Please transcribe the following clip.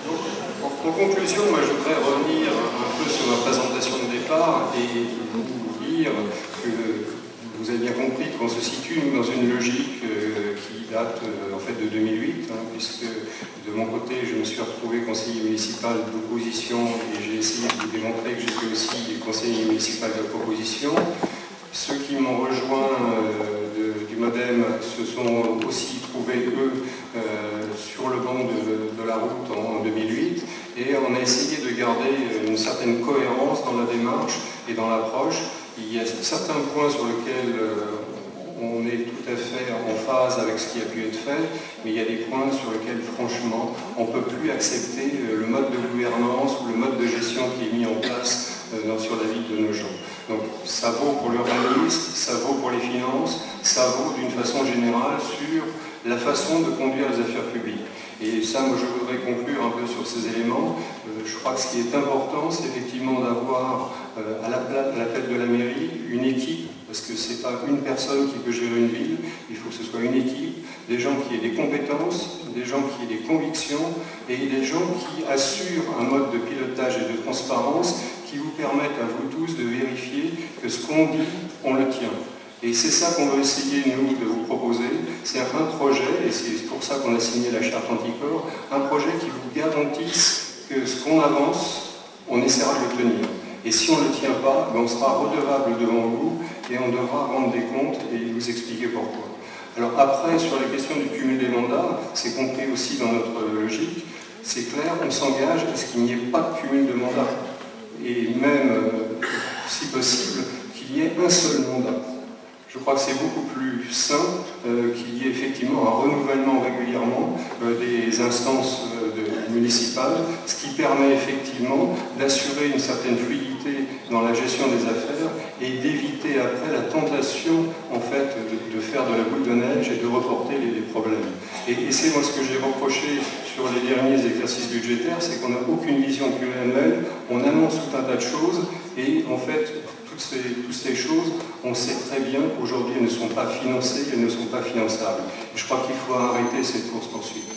Donc, en conclusion, moi, je voudrais revenir un peu sur ma présentation de départ et vous dire que vous avez bien compris qu'on se situe dans une logique qui date en fait de 2008, puisque de mon côté, je me suis retrouvé conseiller municipal d'opposition et j'ai essayé de vous démontrer que j'étais aussi conseiller municipal de proposition. Ceux qui m'ont rejoint du MODEM se sont aussi trouvés, eux, sur le banc de la route en 2008, et on a essayé de garder une certaine cohérence dans la démarche et dans l'approche. Il y a certains points sur lesquels on est tout à fait en phase avec ce qui a pu être fait, mais il y a des points sur lesquels, franchement, on ne peut plus accepter le mode de gouvernance ou le mode de gestion qui est mis en place sur la vie de nos gens. Donc ça vaut pour l'urbanisme, ça vaut pour les finances, ça vaut d'une façon générale sur la façon de conduire les affaires publiques. Et ça, moi, je voudrais conclure un peu sur ces éléments. Je crois que ce qui est important, c'est effectivement d'avoir à la tête de la mairie une équipe, parce que ce n'est pas une personne qui peut gérer une ville, il faut que ce soit une équipe, des gens qui aient des compétences, des gens qui aient des convictions, et des gens qui assurent un mode de pilotage et de transparence qui vous permettent à vous tous de vérifier que ce qu'on dit, on le tient. Et c'est ça qu'on va essayer, nous, de vous proposer. C'est un projet, et c'est pour ça qu'on a signé la charte anticorps, un projet qui vous garantisse que ce qu'on avance, on essaiera de le tenir. Et si on ne le tient pas, on sera redevable devant vous, et on devra rendre des comptes et vous expliquer pourquoi. Alors après, sur la question du cumul des mandats, c'est compris aussi dans notre logique, c'est clair, on s'engage à ce qu'il n'y ait pas de cumul de mandats. Et même, si possible, qu'il y ait un seul mandat. Je crois que c'est beaucoup plus sain qu'il y ait effectivement un renouvellement régulièrement des instances municipales, ce qui permet effectivement d'assurer une certaine fluidité dans la gestion des affaires et d'éviter après la tentation en fait de faire de la boule de neige et de reporter les problèmes. Et c'est moi ce que j'ai reproché sur les derniers exercices budgétaires, c'est qu'on n'a aucune vision pluriannuelle, on annonce tout un tas de choses et en fait toutes ces choses, on sait très bien qu'aujourd'hui elles ne sont pas financées, elles ne sont pas finançables. Et je crois qu'il faut arrêter cette course-poursuite.